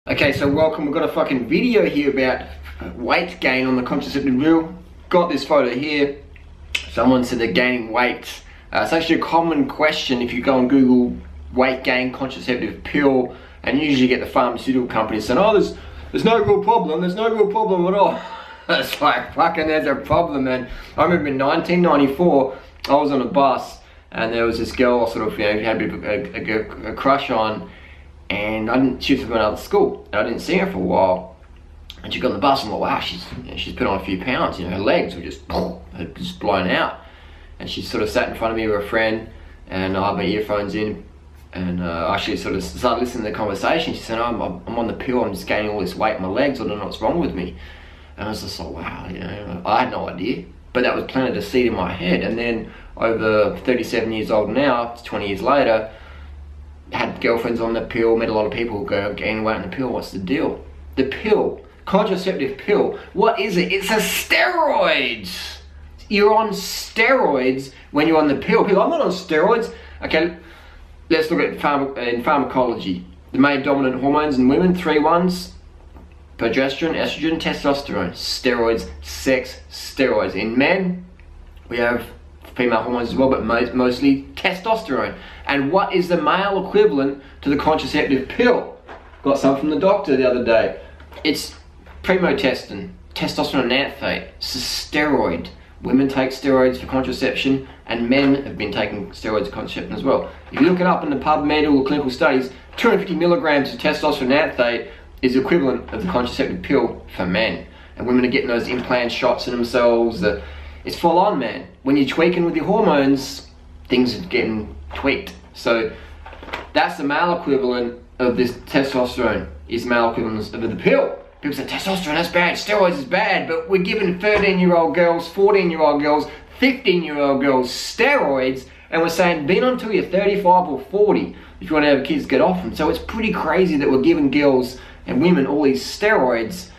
Okay, so welcome. We've got a fucking video here about weight gain on the contraceptive pill. Got this photo here. Someone said they're gaining weight. It's actually a common question if you go and Google weight gain contraceptive pill, and you usually get the pharmaceutical companies saying, oh, there's no real problem, there's no real problem at all. It's like, fucking there's a problem, man. I remember in 1994, I was on a bus, and there was this girl I sort of, had a crush on, and she was going out of school, and I didn't see her for a while. And she got on the bus and I'm like, wow, she's put on a few pounds, her legs were just blown out. And she sort of sat in front of me with a friend, and I had my earphones in, and I actually sort of started listening to the conversation. She said, oh, I'm on the pill, I'm just gaining all this weight in my legs, I don't know what's wrong with me. And I was just like, wow, I had no idea. But that was planted a seed in my head. And then over 37 years old now, it's 20 years later, had girlfriends on the pill, met a lot of people who go gain weight on the pill. What's the deal? The pill, contraceptive pill, what is it? It's a steroid. You're on steroids when you're on the pill. People, I'm not on steroids. Okay, let's look at in pharmacology. The main dominant hormones in women, 3 ones: progesterone, estrogen, testosterone. Steroids, sex steroids. In men, we have female hormones as well, but mostly testosterone. And what is the male equivalent to the contraceptive pill? Got some from the doctor the other day. It's premotestin, testosterone nanthate. It's a steroid. Women take steroids for contraception, and men have been taking steroids for contraception as well. If you look it up in the PubMed or clinical studies, 250 milligrams of testosterone nanthate is equivalent of the contraceptive pill for men. And women are getting those implant shots in themselves. It's full on, man. When you're tweaking with your hormones, things are getting tweaked. So that's the male equivalent of this testosterone, is male equivalent of the pill. People say testosterone, that's bad, steroids is bad, but we're giving 13-year-old girls, 14-year-old girls, 15-year-old girls steroids, and we're saying be on until you're 35 or 40 if you want to have kids, get off them. So it's pretty crazy that we're giving girls and women all these steroids.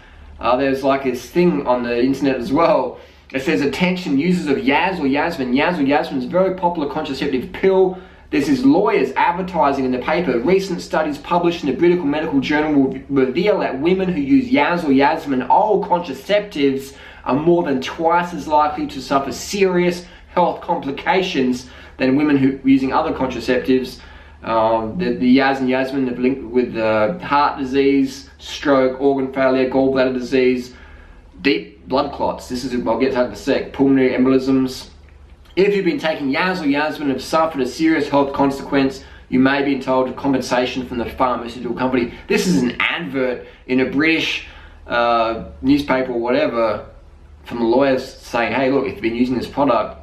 There's like this thing on the internet as well. It says attention users of Yaz or Yasmin. Yaz or Yasmin is a very popular contraceptive pill. This is lawyers advertising in the paper. Recent studies published in the British Medical Journal will reveal that women who use Yaz or Yasmin oral contraceptives are more than twice as likely to suffer serious health complications than women who are using other contraceptives. The Yaz and Yasmin are linked with heart disease, stroke, organ failure, gallbladder disease, deep blood clots. I'll get to that in a sec. Pulmonary embolisms. If you've been taking Yaz or Yasmin and have suffered a serious health consequence, you may be entitled to compensation from the pharmaceutical company. This is an advert in a British newspaper or whatever from lawyers saying, hey, look, if you've been using this product,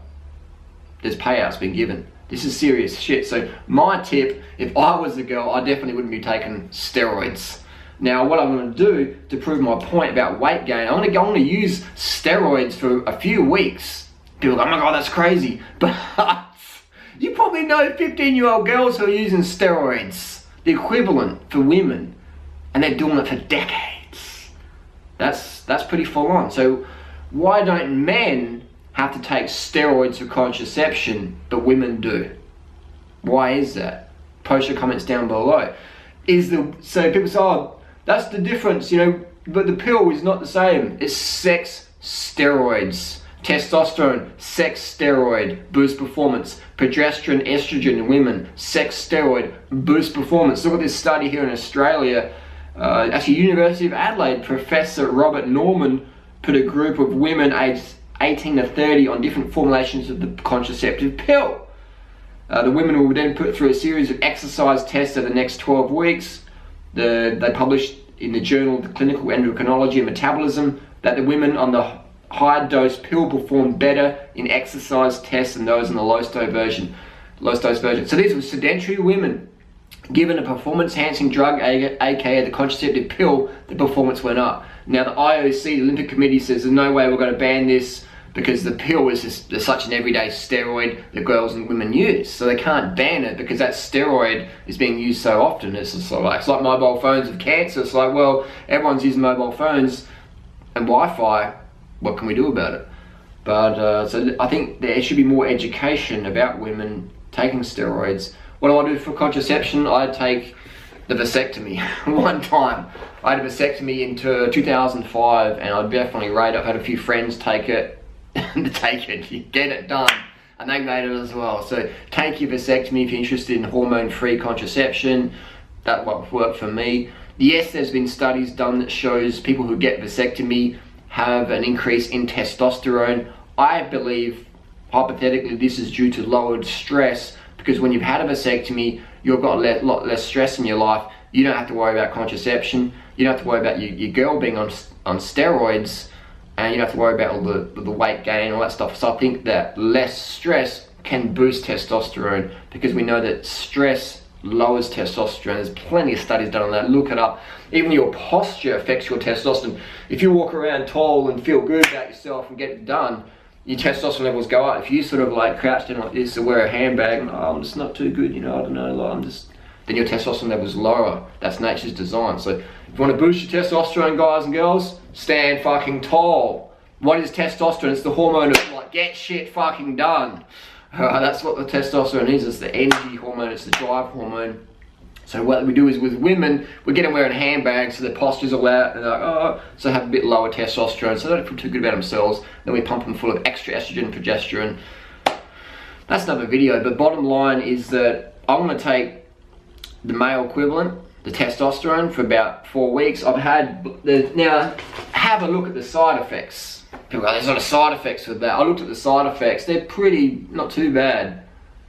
there's payouts been given. This is serious shit. So my tip, if I was a girl, I definitely wouldn't be taking steroids. Now, what I'm going to do to prove my point about weight gain, I'm going to use steroids for a few weeks. People go, oh my God, that's crazy. But you probably know 15-year-old girls who are using steroids, the equivalent for women, and they're doing it for decades. That's pretty full on. So why don't men have to take steroids for contraception, but women do? Why is that? Post your comments down below. So people say, oh, that's the difference, but the pill is not the same. It's sex steroids. Testosterone, sex steroid, boost performance. Progesterone, estrogen in women, sex steroid, boost performance. Look at this study here in Australia. Actually, University of Adelaide, Professor Robert Norman put a group of women aged 18 to 30 on different formulations of the contraceptive pill. The women were then put through a series of exercise tests over the next 12 weeks. They published in the journal of Clinical Endocrinology and Metabolism that the women on the high dose pill performed better in exercise tests than those in the low dose version. So these were sedentary women given a performance enhancing drug, aka the contraceptive pill. The performance went up. Now the IOC, the Olympic Committee, says there's no way we're going to ban this because the pill is just such an everyday steroid that girls and women use. So they can't ban it because that steroid is being used so often. It's like mobile phones with cancer. It's like, well, everyone's using mobile phones and Wi-Fi. What can we do about it? But so I think there should be more education about women taking steroids. What do I do for contraception? I take the vasectomy one time. I had a vasectomy into 2005, and I'd definitely rate it. I've had a few friends take it, get it done, and they made it as well. So take your vasectomy if you're interested in hormone-free contraception. That will work for me. Yes, there's been studies done that shows people who get vasectomy have an increase in testosterone. I believe, hypothetically, this is due to lowered stress, because when you've had a vasectomy, you've got a lot less stress in your life. You don't have to worry about contraception. You don't have to worry about your girl being on steroids, and you don't have to worry about all the weight gain and all that stuff. So I think that less stress can boost testosterone, because we know that stress lowers testosterone. There's plenty of studies done on that. Look it up. Even your posture affects your testosterone. If you walk around tall and feel good about yourself and get it done, your testosterone levels go up. If you sort of like crouch down like this or wear a handbag and I'm just not too good, you know, I don't know, like then your testosterone levels lower. That's nature's design. So if you want to boost your testosterone, guys and girls, stand fucking tall. What is testosterone? It's the hormone of like, get shit fucking done. That's what the testosterone is. It's the energy hormone, it's the drive hormone. So what we do is with women, we get them wearing handbags so their posture's all out, and they're like, oh, so they have a bit lower testosterone, so they don't feel too good about themselves. Then we pump them full of extra estrogen and progesterone. That's another video, but bottom line is that I'm going to take the male equivalent, the testosterone, for about 4 weeks. I've had, now have a look at the side effects. People go, there's a lot of side effects with that. I looked at the side effects, they're pretty, not too bad.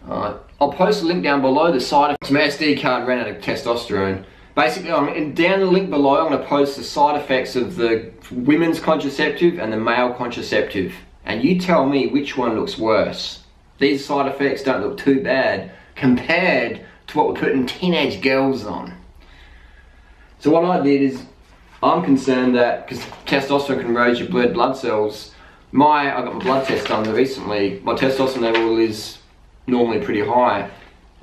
I'll post a link down below, the side effects. My SD card ran out of testosterone. Basically, down the link below, I'm going to post the side effects of the women's contraceptive and the male contraceptive. And you tell me which one looks worse. These side effects don't look too bad compared to what we're putting teenage girls on. So what I did is, I'm concerned that, because testosterone can raise your blood cells, I got my blood test done recently, my testosterone level is normally pretty high.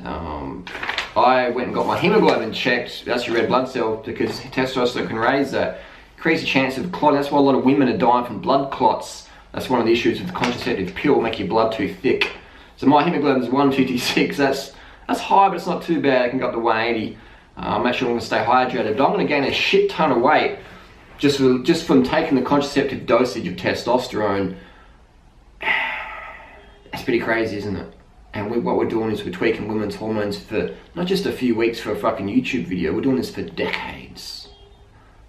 I went and got my hemoglobin checked, that's your red blood cell, because testosterone can raise that. Increase the chance of clotting. That's why a lot of women are dying from blood clots. That's one of the issues with the contraceptive pill, make your blood too thick. So my hemoglobin is 156, that's high, but it's not too bad. I can go up to 180. Make sure I'm going to stay hydrated, but I'm going to gain a shit ton of weight just from taking the contraceptive dosage of testosterone. That's pretty crazy, isn't it? And what we're doing is we're tweaking women's hormones for not just a few weeks for a fucking YouTube video, we're doing this for decades.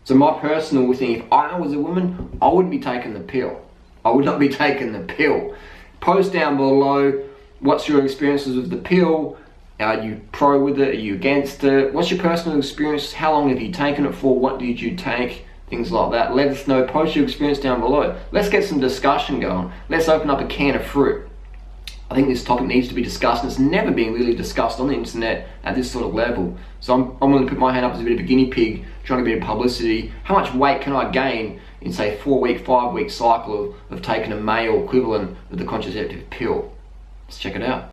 So my personal thing, if I was a woman, I wouldn't be taking the pill. I would not be taking the pill. Post down below, what's your experiences with the pill? Are you pro with it? Are you against it? What's your personal experience? How long have you taken it for? What did you take? Things like that. Let us know. Post your experience down below. Let's get some discussion going. Let's open up a can of fruit. I think this topic needs to be discussed, and it's never been really discussed on the internet at this sort of level. So I'm going to put my hand up as a bit of a guinea pig, trying to get a bit of publicity. How much weight can I gain in, say, 4-week, 5-week cycle of taking a male equivalent of the contraceptive pill? Let's check it out.